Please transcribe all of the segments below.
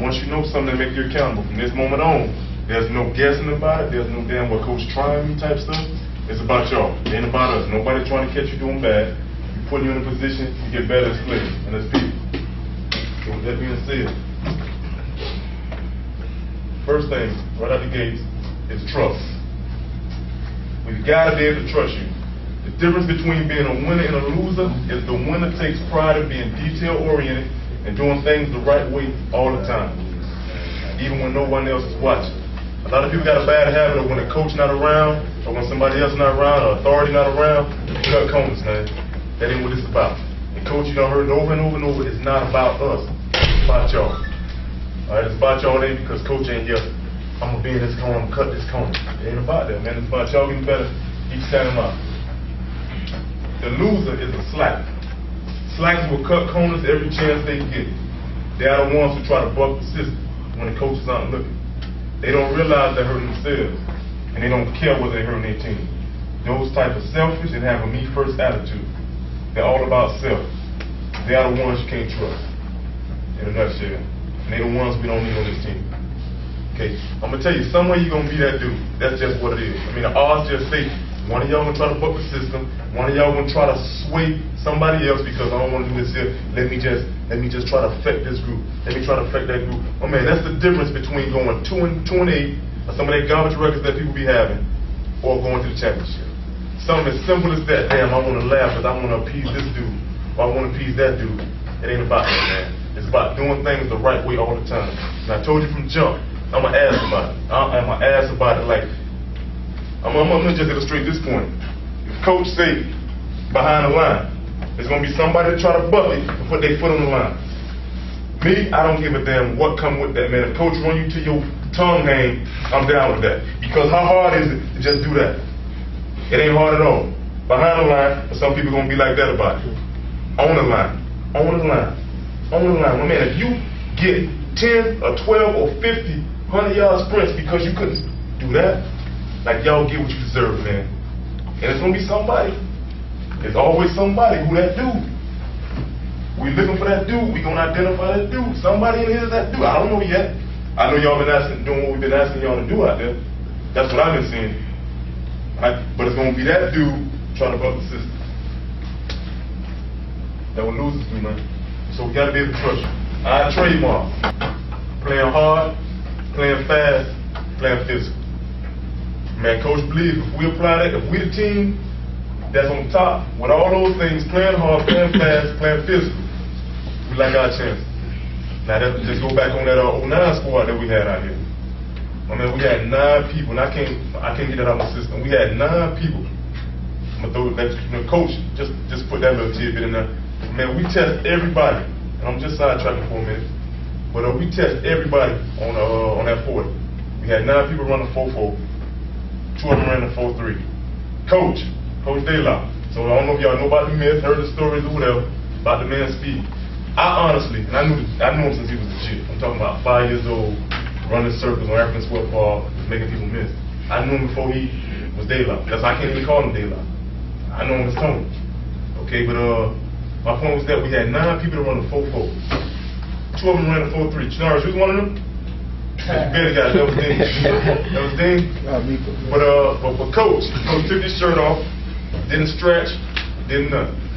once you know something that make you accountable, from this moment on, there's no guessing about it. There's no damn what coach trying me type stuff. It's about y'all. It ain't about us. Nobody trying to catch you doing bad. We're putting you in a position to get better as players and as people. So with that being said, first thing, right out the gates, is trust. We've got to be able to trust you. The difference between being a winner and a loser is the winner takes pride in being detail-oriented and doing things the right way all the time, even when no one else is watching. A lot of people got a bad habit of when a coach not around, or when somebody else not around, or authority not around, cut corners, man. That ain't what it's about. And coach, you done heard it over and over and over, it's not about us. It's about y'all. All right, it's about y'all. It ain't because coach ain't here. I'm gonna be in this corner, I'm gonna cut this corner. It ain't about that, man. It's about y'all getting better each time out. The loser is a slacker. Slackers will cut corners every chance they get. They are the ones who try to buck the system when the coaches aren't looking. They don't realize they're hurting themselves, and they don't care whether they're hurting their team. Those type of selfish and have a me-first attitude. They're all about self. They are the ones you can't trust, in a nutshell. And they're the ones we don't need on this team. Okay, I'm going to tell you, somewhere you're going to be that dude. That's just what it is. I mean, the odds just say, one of y'all going to try to buck the system, one of y'all going to try to sway somebody else because I don't want to do this here. Let me just try to affect this group. Let me try to affect that group. Oh man, that's the difference between going 2-8, or some of that garbage records that people be having, or going to the championship. Something as simple as that. Damn, I want to laugh because I want to appease this dude, or I want to appease that dude. It ain't about that, man. It's about doing things the right way all the time. And I told you from jump, I'm gonna ask about it. I'm gonna ask about it like, I'm gonna just illustrate this point. If coach say behind the line, there's gonna be somebody to try to buck it and put their foot on the line. Me, I don't give a damn what come with that, man. If coach run you to your tongue hang, I'm down with that. Because how hard is it to just do that? It ain't hard at all. Behind the line, but some people gonna be like that about it. On the line, on the line, on the line. Well, man, if you get 10 or 12 or 50 100-yard sprints because you couldn't do that, like y'all get what you deserve, man. And it's gonna be somebody. There's always somebody who that dude. We looking for that dude. We gonna identify that dude. Somebody in here is that dude. I don't know yet. I know y'all been asking, doing what we've been asking y'all to do out there. That's what I've been seeing. Right? But it's gonna be that dude trying to buck the system. That will lose us, man. So we gotta be able to trust you. Our trademark: playing hard, playing fast, playing physical. Man, coach believe if we apply that, if we the team that's on top with all those things, playing hard, playing fast, playing physical, we like our chances. Now that, just go back on that 09 squad that we had out here. I mean, we had 9 people, and I can't get that out of my system. We had 9 people. I'm gonna throw it back to the coach. Just put that little tidbit in there. Man, we test everybody, and I'm just sidetracking for a minute. But we test everybody on that 40. We had 9 people running 4-4. 2 of them ran a 4-3. Coach Daylock. So I don't know if y'all know about the myth, heard the stories or whatever, about the man's speed. I honestly, and I knew him since he was a kid. I'm talking about 5 years old, running circles on African sweat ball, making people miss. I knew him before he was Daylock. That's why I can't even call him Daylock. I know him as Tony. Okay, but my point was that we had 9 people that run a 4-4. 2 of them ran a 4-3. Chinarish, who's one of them? Better guy, that was Dean. That was Dean. But coach took his shirt off, didn't stretch, didn't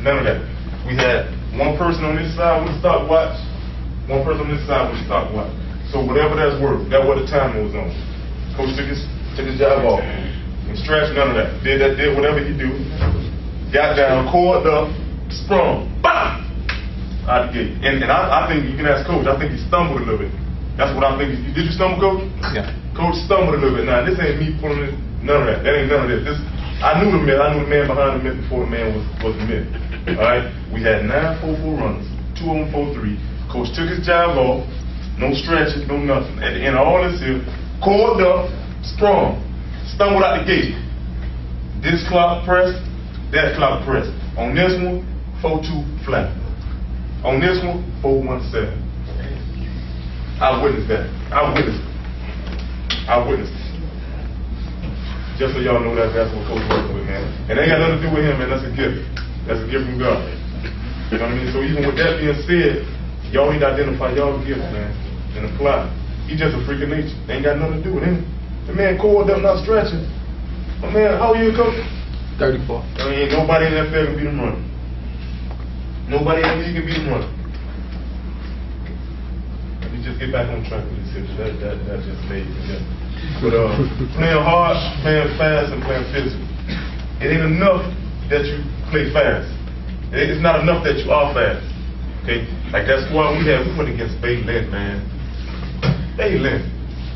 none of that. We had one person on this side with a stopwatch, one person on this side with a stopwatch. So whatever that's worth, that's what the timer was on. Coach took his job off. Didn't stretch, none of that. Did whatever he do. Got down, coiled up, sprung, BAM! Out the gate. And I think you can ask coach, I think he stumbled a little bit. That's what I'm thinking. Did you stumble, coach? Yeah. Coach stumbled a little bit. Now, this ain't me pulling it. None of that. That ain't none of this. I knew the myth. I knew the man behind the myth before the man was the myth. All right? We had 9 4-4 runners, 2 of them 4-3. Coach took his job off. No stretches, no nothing. At the end of all this here, coiled up, sprung, stumbled out the gate. This clock press, that clock press. On this one, 4-2 flat. On this one, 4-1-7. I witnessed that. I witnessed it. Just so y'all know that's what coach working with, man. And it ain't got nothing to do with him, man. That's a gift. That's a gift from God. You know what I mean? So even with that being said, y'all need to identify y'all gifts, man. and apply. He just a freak of nature. They ain't got nothing to do with him. The man coiled up, not stretching. My man, how old you, coach? 34. Ain't nobody in that field can beat him running. Nobody in the league can beat him running. Let me just get back on track with this here. That just made me. Yeah. But playing hard, playing fast, and playing physical. It ain't enough that you play fast. It's not enough that you are fast. Okay? Like that squad we went against Bay Lynn, man. Bay Lynn.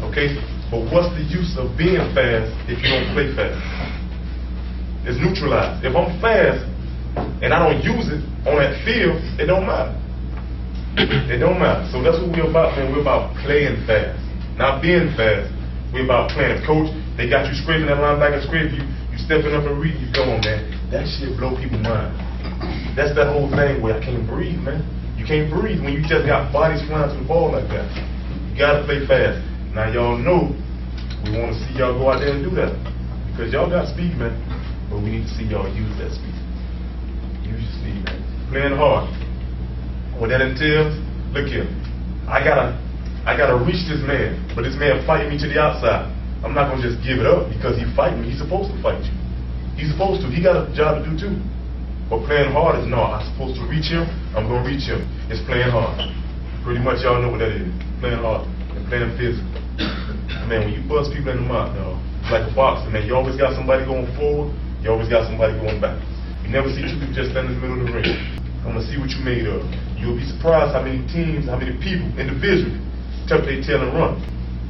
Okay? But what's the use of being fast if you don't play fast? It's neutralized. If I'm fast and I don't use it on that field, it don't matter. It don't matter. So that's what we're about, man. We're about playing fast. Not being fast. We're about playing. Coach, they got you scraping that linebacker scrape. You stepping up and reading. You go on, man. That shit blow people's mind. That's that whole thing where I can't breathe, man. You can't breathe when you just got bodies flying to the ball like that. You gotta play fast. Now y'all know we want to see y'all go out there and do that. Because y'all got speed, man. But we need to see y'all use that speed. Use your speed, man. Playing hard. What that entails, look here. I gotta reach this man, but this man fighting me to the outside. I'm not gonna just give it up because he's fighting me. He's supposed to fight you. He's supposed to. He got a job to do too. But playing hard is no. I'm supposed to reach him. I'm gonna reach him. It's playing hard. Pretty much y'all know what that is. Playing hard and playing physical. Man, when you bust people in the mouth, dog, it's like a boxer, man. You always got somebody going forward. You always got somebody going back. You never see two people just stand in the middle of the ring. I'm gonna see what you made of. You'll be surprised how many teams, how many people individually tuck their tail and run.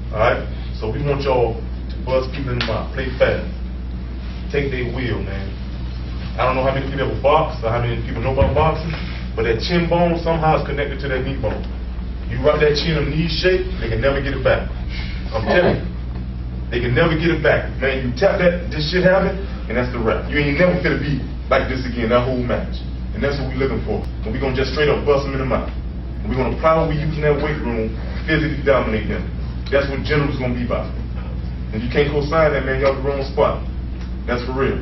Alright? So we want y'all to buzz people in the mouth, play fast. Take their wheel, man. I don't know how many people ever box or how many people know about boxing, but that chin bone somehow is connected to that knee bone. You rub that chin in knee shape, they can never get it back. I'm telling you. They can never get it back. Man, you tap that, this shit happen, and that's the wrap. You ain't never gonna be like this again, that whole match. And that's what we're looking for. And we're gonna just straight up bust them in the mouth. And we're gonna apply what we use in that weight room, physically dominate them. That's what general's gonna be about. And you can't co-sign that, man, y'all the wrong spot. That's for real.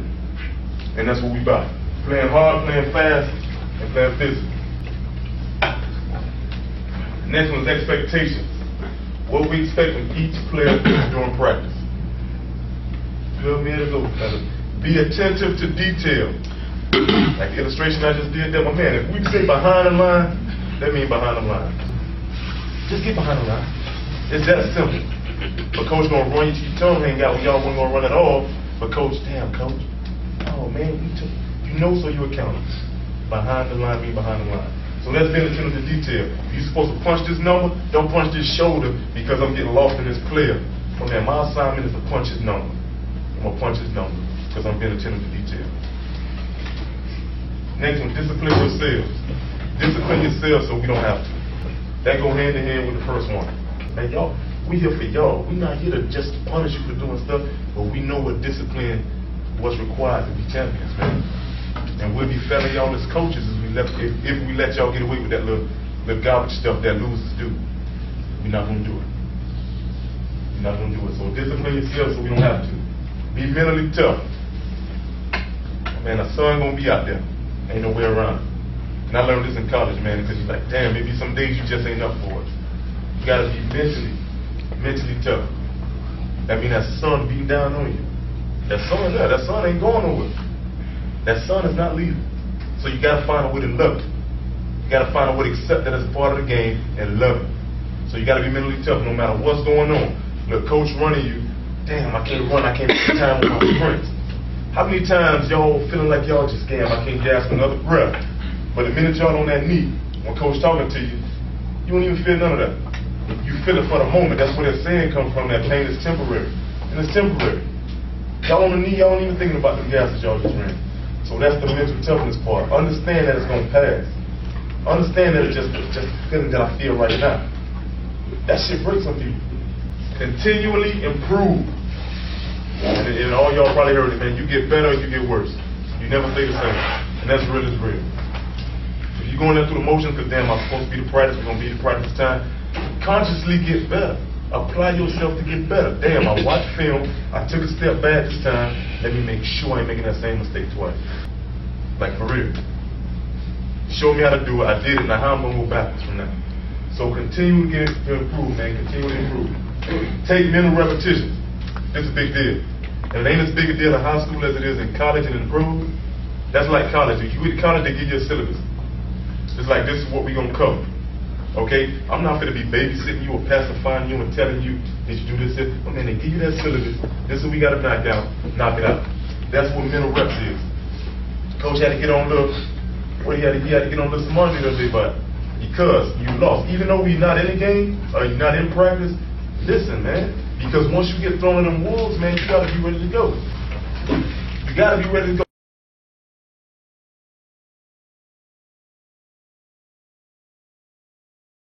And that's what we about. Playing hard, playing fast, and playing physical. The next one is expectations. What we expect from each player during practice. Good man to go. Be attentive to detail. Like the illustration I just did there, my man, if we say behind the line, that means behind the line. Just get behind the line. It's that simple. But coach gonna run you to your tongue hang out when y'all wasn't gonna run at all. But coach, damn coach. Oh man, you know so you accountable. Behind the line means behind the line. So let's be attentive to detail. If you're supposed to punch this number, don't punch this shoulder because I'm getting lost in this player. Oh man, my assignment is to punch his number. I'm gonna punch his number because I'm being attentive to detail. Next one, discipline yourselves. Discipline yourselves so we don't have to. That go hand in hand with the first one. Man, y'all, we here for y'all. We not here to just punish you for doing stuff, but we know what discipline was required to be champions, man. And we'll be failing y'all as coaches if we let y'all get away with that little garbage stuff that losers do. We're not gonna do it. We're not gonna do it. So discipline yourself so we don't have to. Be mentally tough. Man, the sun gonna be out there. Ain't no way around it. And I learned this in college, man, because you're like, damn, maybe some days you just ain't up for it. You gotta be mentally tough. That means that sun beating down on you. That sun there, that sun ain't going nowhere. That sun is not leaving. So you gotta find a way to love it. You gotta find a way to accept that as a part of the game and love it. So you gotta be mentally tough no matter what's going on. Look, coach running you, damn, I can't run, I can't make time with my sprints. How many times y'all feeling like y'all just, damn, I can't gasp another breath. But the minute y'all on that knee, when coach talking to you, you don't even feel none of that. You feel it for the moment. That's where that saying comes from, that pain is temporary. And it's temporary. Y'all on the knee, y'all ain't even thinking about the gases y'all just ran. So that's the mental toughness part. Understand that it's going to pass. Understand that it's just the feeling that I feel right now. That shit breaks some people. Continually improve. And all y'all probably heard it, man. You get better or you get worse. You never stay the same. And that's real as real. If you're going there through the motions, because damn, I'm supposed to be the practice, we're going to be the practice time, consciously get better. Apply yourself to get better. Damn, I watched film, I took a step back this time, let me make sure I ain't making that same mistake twice. Like for real. Show me how to do it, I did it, now how I'm going to move backwards from that. So continue to improve, man. Continue to improve. Take mental repetition. It's a big deal. And it ain't as big a deal in high school as it is in college and in the pros. That's like college. If you get to college, they give you a syllabus. It's like, this is what we're going to cover. Okay? I'm not going to be babysitting you or pacifying you and telling you that you do this. Oh, man, they give you that syllabus. This is what we got to knock it out. That's what mental reps is. Coach had to get on he had to get on the Monday the other day, but because you lost. Even though you're not in the game or you're not in practice, listen, man. Because once you get thrown in them wolves, man, you got to be ready to go. You got to be ready to go.